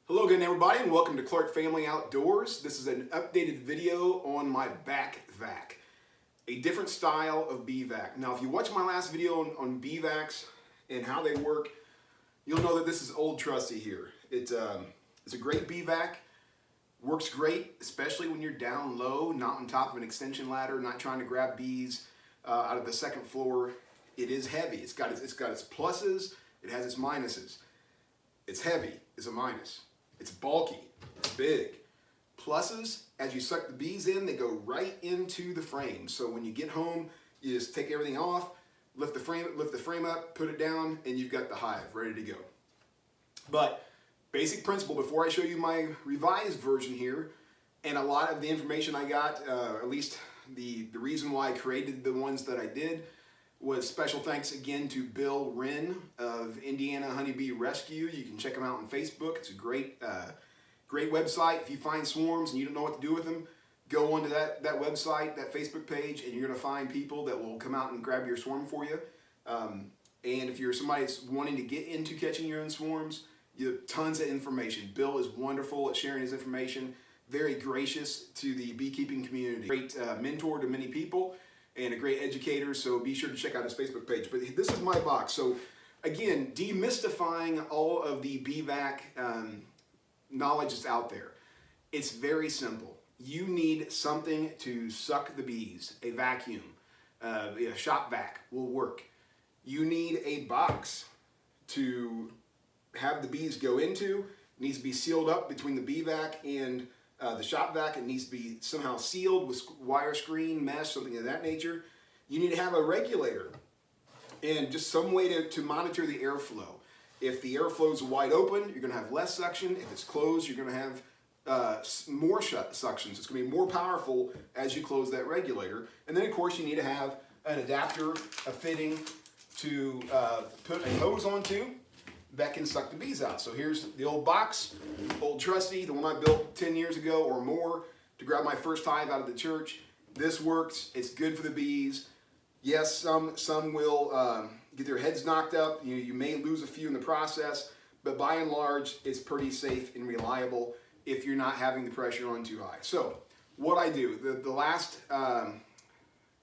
Hello again everybody and welcome to Clark Family Outdoors. This is an updated video on my Back-Vac, a different style of beevac. Now if you watch my last video on beevacs and how they work, you'll know that this is old trusty here. It's a great beevac, works great, especially when you're down low, not on top of an extension ladder, not trying to grab bees out of the second floor. It is heavy. It's got its pluses, it has its minuses. It's heavy is a minus. It's bulky, it's big. Pluses, as you suck the bees in, they go right into the frame. So when you get home, you just take everything off, lift the frame up, put it down, and you've got the hive ready to go. But basic principle, before I show you my revised version here, and a lot of the information I got, at least the reason why I created the ones that I did, was special thanks again to Bill Wren of Indiana Honeybee Rescue. You can check him out on Facebook. It's a great website. If you find swarms and you don't know what to do with them, go onto that website, that Facebook page, and you're going to find people that will come out and grab your swarm for you. And if you're somebody that's wanting to get into catching your own swarms, you have tons of information. Bill is wonderful at sharing his information, very gracious to the beekeeping community, great mentor to many people, and a great educator, so be sure to check out his Facebook page. But this is my box. So again, demystifying all of the beevac knowledge that's out there. It's very simple. You need something to suck the bees. A vacuum, a shop vac will work. You need a box to have the bees go into. It needs to be sealed up between the beevac and the shop vac. It needs to be somehow sealed with wire screen, mesh, something of that nature. You need to have a regulator and just some way to monitor the airflow. If the airflow is wide open, you're going to have less suction. If it's closed, you're going to have more suctions. It's going to be more powerful as you close that regulator. And then of course you need to have an adapter, a fitting to put a hose onto that can suck the bees out. So here's the old box, old trusty, the one I built 10 years ago or more to grab my first hive out of the church. This works, it's good for the bees. Yes, some will get their heads knocked up. You may lose a few in the process, but by and large, it's pretty safe and reliable if you're not having the pressure on too high. So what I do, the last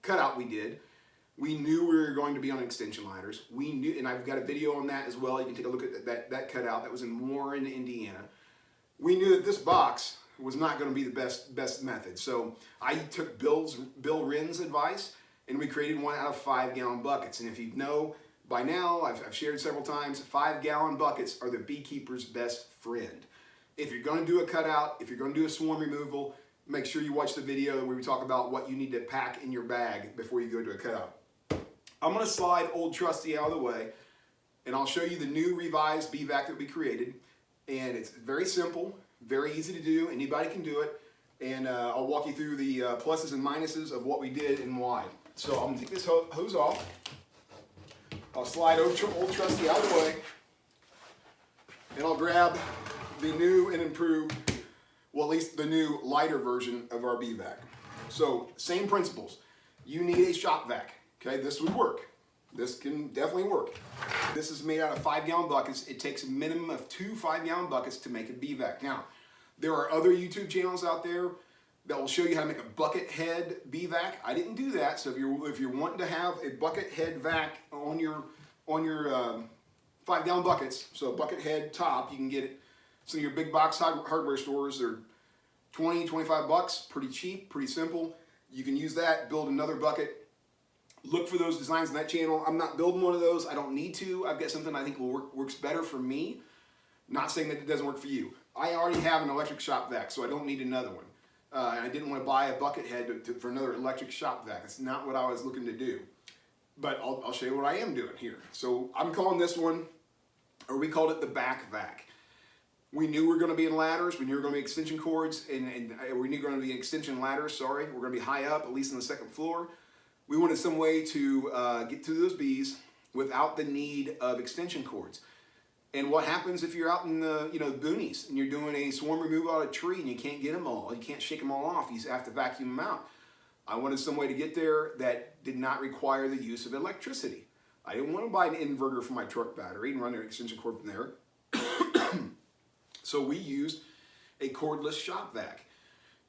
cutout we did, we knew we were going to be on extension ladders. We knew, and I've got a video on that as well. You can take a look at that cutout. That was in Warren, Indiana. We knew that this box was not going to be the best method. So I took Bill Wren's advice, and we created one out of 5-gallon buckets. And if you know by now, I've shared several times, 5-gallon buckets are the beekeeper's best friend. If you're going to do a cutout, if you're going to do a swarm removal, make sure you watch the video where we talk about what you need to pack in your bag before you go to a cutout. I'm going to slide old trusty out of the way, and I'll show you the new revised beevac that we created. And it's very simple, very easy to do. Anybody can do it. And I'll walk you through the pluses and minuses of what we did and why. So I'm going to take this hose off. I'll slide old trusty out of the way, and I'll grab the new and improved, well, at least the new lighter version of our beevac. So same principles. You need a shop vac. Okay, this would work. This can definitely work. This is made out of 5-gallon buckets. It takes a minimum of 2 5-gallon buckets to make a beevac. Now, there are other YouTube channels out there that will show you how to make a bucket head beevac. I didn't do that, so if you're wanting to have a bucket head vac on your 5-gallon buckets, so a bucket head top, you can get it. Some of your big box hardware stores are 20, 25 bucks, pretty cheap, pretty simple. You can use that, build another bucket. Look for those designs on that channel. I'm not building one of those. I don't need to. I've got something I think works better for me. Not saying that it doesn't work for you. I already have an electric shop vac, so I don't need another one. I didn't want to buy a bucket head for another electric shop vac. That's not what I was looking to do. But I'll show you what I am doing here. So I'm calling this one, or we called it the Back-Vac. We knew we were going to be in ladders. We knew we were going to be extension cords, and we knew we were going to be extension ladders, sorry. We're going to be high up, at least on the second floor. We wanted some way to get to those bees without the need of extension cords. And what happens if you're out in the boonies and you're doing a swarm removal out of a tree and you can't get them all, you can't shake them all off, you have to vacuum them out. I wanted some way to get there that did not require the use of electricity. I didn't want to buy an inverter for my truck battery and run an extension cord from there. So we used a cordless shop vac.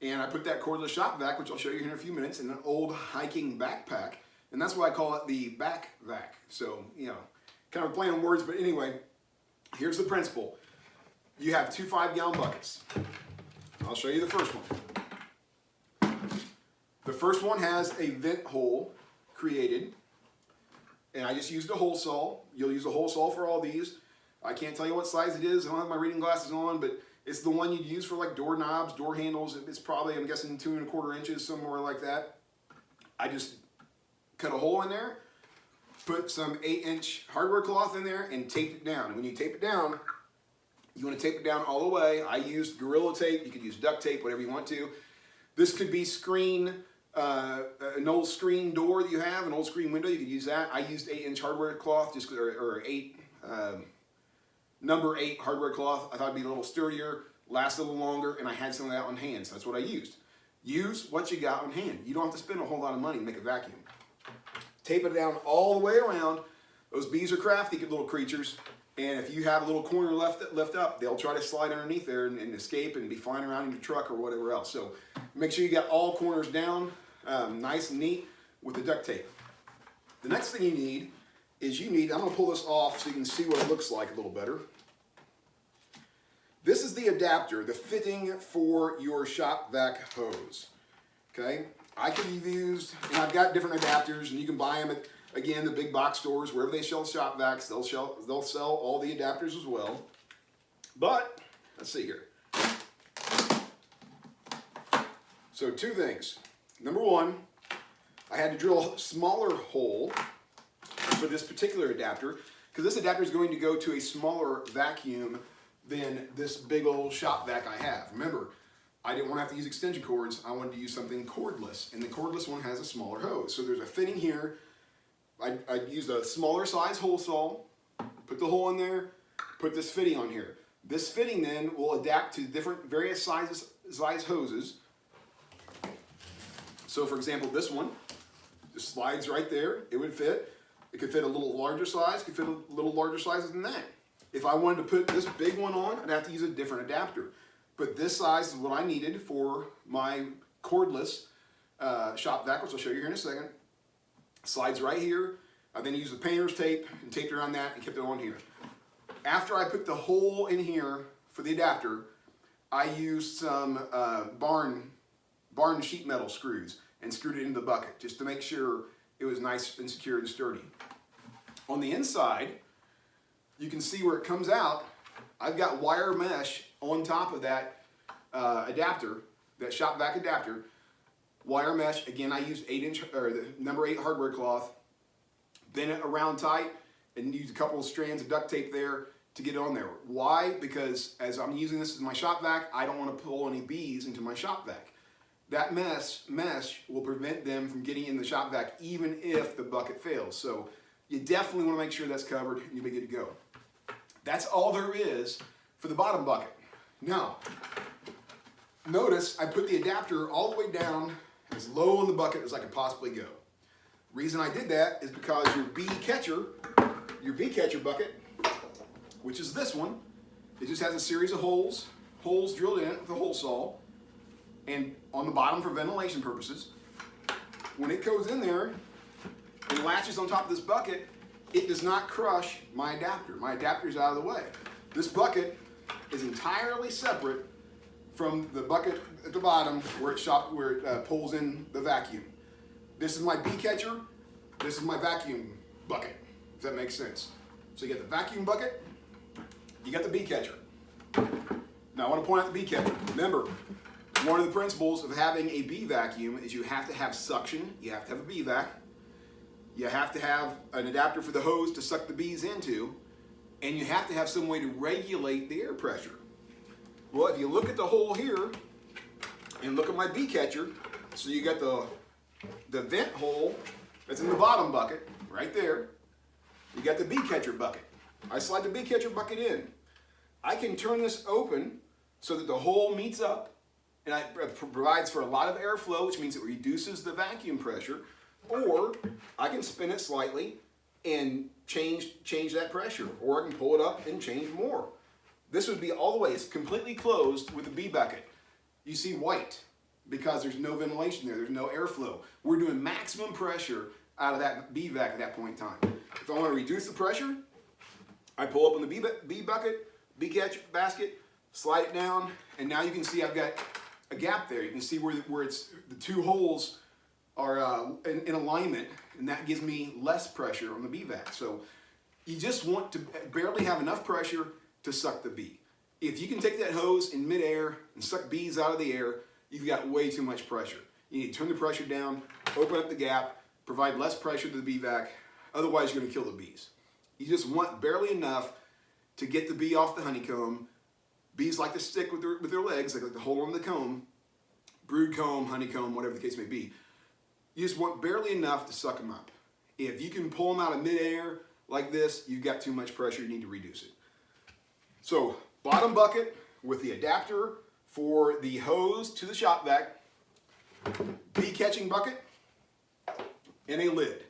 And I put that cordless shop vac, which I'll show you here in a few minutes, in an old hiking backpack. And that's why I call it the Back-Vac. So, you know, kind of a play on words, but anyway, here's the principle. You have 2 5-gallon buckets. I'll show you the first one. The first one has a vent hole created, and I just used a hole saw. You'll use a hole saw for all these. I can't tell you what size it is. I don't have my reading glasses on, but it's the one you'd use for like door knobs, door handles. It's probably, I'm guessing, 2 1/4 inches, somewhere like that. I just cut a hole in there, put some 8-inch hardware cloth in there, and taped it down. And when you tape it down, you want to tape it down all the way. I used Gorilla Tape. You could use duct tape, whatever you want to. This could be screen, an old screen door that you have, an old screen window. You could use that. I used 8-inch hardware cloth, just or number 8 hardware cloth. I thought it'd be a little sturdier, last a little longer, and I had some of that on hand, so that's what I used. Use what you got on hand. You don't have to spend a whole lot of money to make a vacuum. Tape it down all the way around. Those bees are crafty little creatures. And if you have a little corner left up, they'll try to slide underneath there and escape and be flying around in your truck or whatever else. So make sure you got all corners down, nice and neat with the duct tape. The next thing you need is I'm going to pull this off so you can see what it looks like a little better. This is the adapter, the fitting for your shop vac hose. Okay, I could have used, and I've got different adapters, and you can buy them at, again, the big box stores, wherever they sell shop vacs, they'll sell all the adapters as well. But, let's see here. So 2 things. Number 1, I had to drill a smaller hole for this particular adapter, because this adapter is going to go to a smaller vacuum than this big old shop vac I have. Remember, I didn't want to have to use extension cords. I wanted to use something cordless, and the cordless one has a smaller hose. So there's a fitting here. I used a smaller size hole saw, put the hole in there, put this fitting on here. This fitting then will adapt to different various size hoses. So for example, this one just slides right there. It would fit. It could fit a little larger size, could fit a little larger sizes than that. If I wanted to put this big one on, I'd have to use a different adapter. But this size is what I needed for my cordless shop vac, which I'll show you here in a second. Slides right here. I then used the painter's tape and taped around that and kept it on here. After I put the hole in here for the adapter, I used some barn sheet metal screws and screwed it into the bucket just to make sure it was nice and secure and sturdy. On the inside, you can see where it comes out. I've got wire mesh on top of that adapter, that shop vac adapter. Wire mesh, again, I used 8-inch or the number 8 hardware cloth, bent it around tight, and used a couple of strands of duct tape there to get it on there. Why? Because as I'm using this as my shop vac, I don't want to pull any bees into my shop vac. That mesh will prevent them from getting in the shop vac even if the bucket fails. So you definitely want to make sure that's covered and you'll be good to go. That's all there is for the bottom bucket. Now, notice I put the adapter all the way down as low in the bucket as I could possibly go. Reason I did that is because your bee catcher bucket, which is this one, it just has a series of holes drilled in with a hole saw, and on the bottom for ventilation purposes. When it goes in there and latches on top of this bucket, it does not crush my adapter. My adapter is out of the way. This bucket is entirely separate from the bucket at the bottom where it pulls in the vacuum. This is my bee catcher. This is my vacuum bucket, if that makes sense. So you got the vacuum bucket, you got the bee catcher. Now I want to point out the bee catcher. Remember, one of the principles of having a bee vacuum is you have to have suction, you have to have a beevac, you have to have an adapter for the hose to suck the bees into, and you have to have some way to regulate the air pressure. Well, if you look at the hole here and look at my bee catcher, so you got the vent hole that's in the bottom bucket right there. You got the bee catcher bucket. I slide the bee catcher bucket in. I can turn this open so that the hole meets up and it provides for a lot of airflow, which means it reduces the vacuum pressure, or I can spin it slightly and change that pressure, or I can pull it up and change more. This would be all the way, it's completely closed with a bee bucket. You see white because there's no ventilation there, there's no airflow. We're doing maximum pressure out of that bee vac at that point in time. If I want to reduce the pressure, I pull up on the bee bucket, bee catch basket, slide it down, and now you can see I've got a gap there. You can see where it's the two holes are in alignment, and that gives me less pressure on the bee vac. So you just want to barely have enough pressure to suck the bee. If you can take that hose in midair and suck bees out of the air, you've got way too much pressure. You need to turn the pressure down, open up the gap, provide less pressure to the bee vac, otherwise you're going to kill the bees. You just want barely enough to get the bee off the honeycomb. Bees like to stick with their legs, they like to hold on to the comb, brood comb, honeycomb, whatever the case may be. You just want barely enough to suck them up. If you can pull them out of midair like this, you've got too much pressure, you need to reduce it. So, bottom bucket with the adapter for the hose to the shop vac, bee catching bucket, and a lid.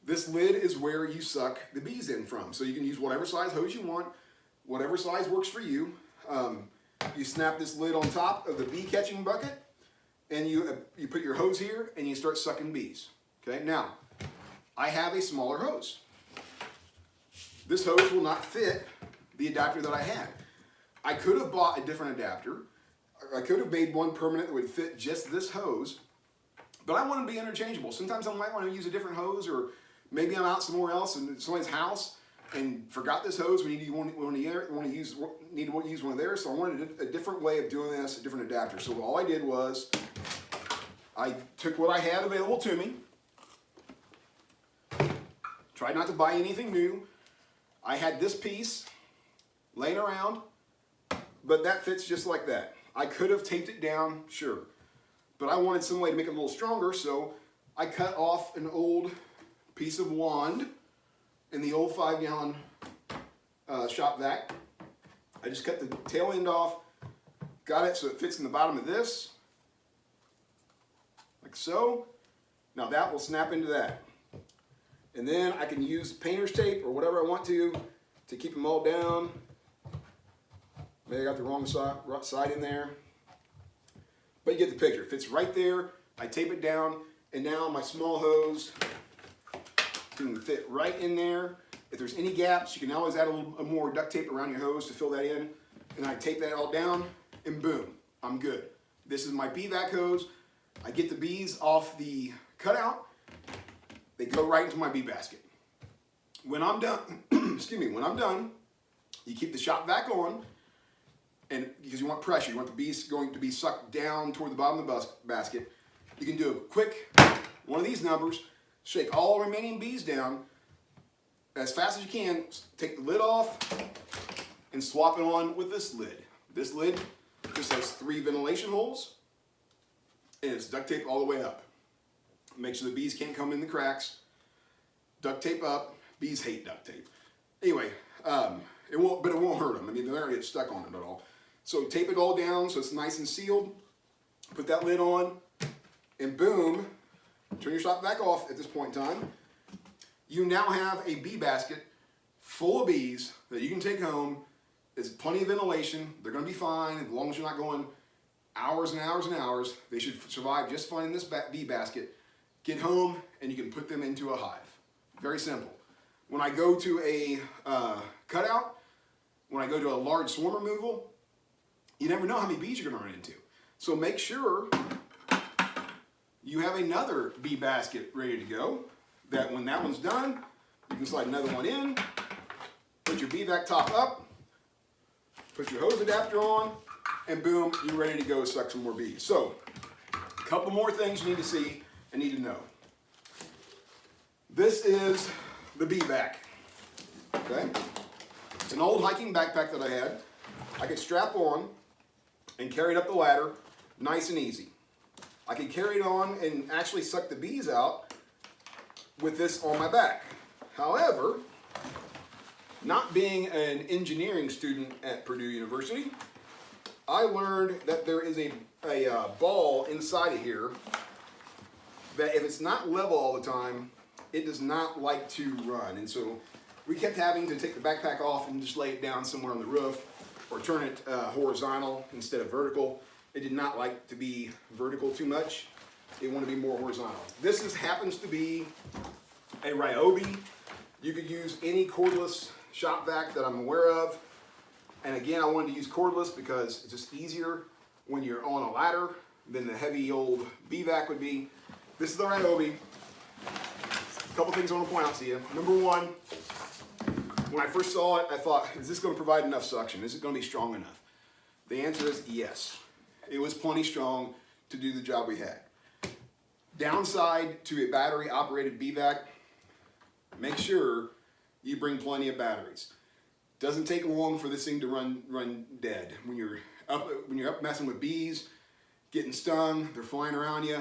This lid is where you suck the bees in from. So you can use whatever size hose you want, whatever size works for you. You snap this lid on top of the bee catching bucket, and you put your hose here and you start sucking bees. Okay, now I have a smaller hose. This hose will not fit the adapter that I had. I could have bought a different adapter. I could have made one permanent that would fit just this hose, but I want them to be interchangeable. Sometimes I might want to use a different hose, or maybe I'm out somewhere else in somebody's need and forgot this hose. We need to use one of theirs, so I wanted a different way of doing this, a different adapter. So all I did was I took what I had available to me, tried not to buy anything new. I had this piece laying around, but that fits just like that. I could have taped it down, sure, but I wanted some way to make it a little stronger, so I cut off an old piece of wand in the old 5-gallon shop vac. I just cut the tail end off, got it so it fits in the bottom of this, like so. Now that will snap into that. And then I can use painter's tape or whatever I want to keep them all down. Maybe I got the wrong side in there. But you get the picture. It fits right there. I tape it down, and now my small hose can fit right in there. If there's any gaps, you can always add a little more duct tape around your hose to fill that in. And I tape that all down, and boom, I'm good. This is my beevac hose. I get the bees off the cutout. They go right into my bee basket. When I'm done, excuse me, when I'm done, you keep the shop vac on, and because you want pressure, you want the bees going to be sucked down toward the bottom of the basket. You can do a quick one of these numbers, shake all remaining bees down as fast as you can, take the lid off, and swap it on with this lid. This lid just has 3 ventilation holes, and it's duct tape all the way up. Make sure the bees can't come in the cracks. Duct tape up. Bees hate duct tape. Anyway, it won't hurt them. I mean, they're not gonna get stuck on it at all. So tape it all down so it's nice and sealed. Put that lid on, and boom, turn your shop vac off at this point in time. You now have a bee basket full of bees that you can take home. There's plenty of ventilation. They're gonna be fine as long as you're not going hours and hours and hours. They should survive just fine in this bee basket. Get home and you can put them into a hive. Very simple. When I go to a cutout, when I go to a large swarm removal, you never know how many bees you're going to run into. So make sure you have another bee basket ready to go, that when that one's done, you can slide another one in, put your beevac top up, put your hose adapter on, and boom, you're ready to go suck some more bees. So, a couple more things you need to see and need to know. This is the beevac, okay? It's an old hiking backpack that I had. I could strap on and carry it up the ladder, nice and easy. I could carry it on and actually suck the bees out with this on my back. However, not being an engineering student at Purdue University, I learned that there is a ball inside of here that if it's not level all the time, it does not like to run. And so we kept having to take the backpack off and just lay it down somewhere on the roof or turn it horizontal instead of vertical. It did not like to be vertical too much. It wanted to be more horizontal. This happens to be a Ryobi. You could use any cordless shop vac that I'm aware of. And again, I wanted to use cordless because it's just easier when you're on a ladder than the heavy old beevac would be. This is the Ryobi. A couple things I want to point out to you. Number one, when I first saw it, I thought, is this going to provide enough suction? Is it going to be strong enough? The answer is yes. It was plenty strong to do the job we had. Downside to a battery operated beevac, make sure you bring plenty of batteries. Doesn't take long for this thing to run dead. When you're up messing with bees, getting stung, they're flying around you.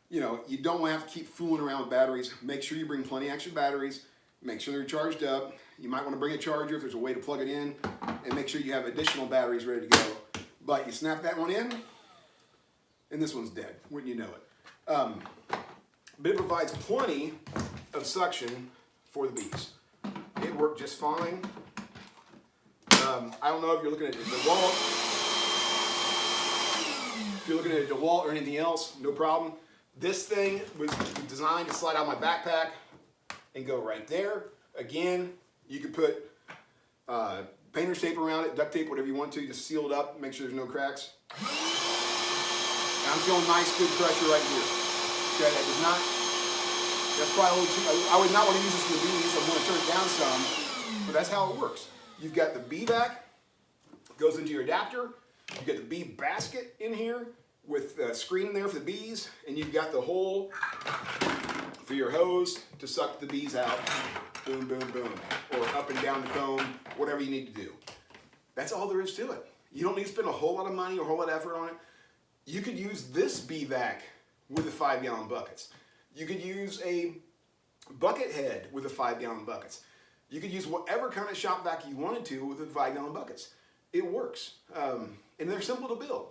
You know, you don't want to have to keep fooling around with batteries. Make sure you bring plenty of extra batteries. Make sure they're charged up. You might want to bring a charger if there's a way to plug it in, and make sure you have additional batteries ready to go. But you snap that one in, and this one's dead, wouldn't you know it? But it provides plenty of suction for the bees. It worked just fine. I don't know if you're looking at a DeWalt. If you're looking at a DeWalt or anything else, no problem. This thing was designed to slide out my backpack and go right there. Again, you could put painter's tape around it, duct tape, whatever you want to, just seal it up, make sure there's no cracks. And I'm feeling nice, good pressure right here. Okay, that does not, that's probably a little too, I would not want to use this for the bees, I'm going to turn it down some, but that's how it works. You've got the beevac, goes into your adapter, you've got the bee basket in here with a screen in there for the bees, and you've got the hole for your hose to suck the bees out, boom, boom, boom, or up and down the comb, whatever you need to do. That's all there is to it. You don't need to spend a whole lot of money or a whole lot of effort on it. You could use this beevac with the 5-gallon buckets. You could use a bucket head with the 5-gallon buckets. You could use whatever kind of shop vac you wanted to with the 5-gallon buckets. It works, and they're simple to build.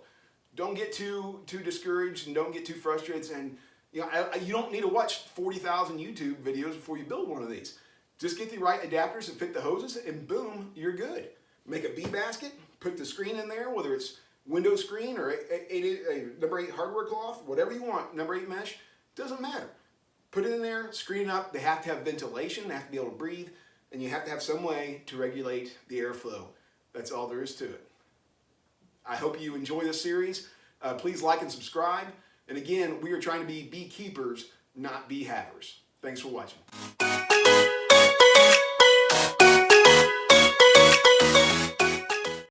Don't get too discouraged and don't get too frustrated. And you don't need to watch 40,000 YouTube videos before you build one of these. Just get the right adapters and fit the hoses, and boom, you're good. Make a bee basket, put the screen in there, whether it's window screen or a number 8 hardware cloth, whatever you want, number 8 mesh, doesn't matter. Put it in there, screen it up. They have to have ventilation, they have to be able to breathe, and you have to have some way to regulate the airflow. That's all there is to it. I hope you enjoy this series. Please like and subscribe. And again, we are trying to be beekeepers, not bee havers. Thanks for watching.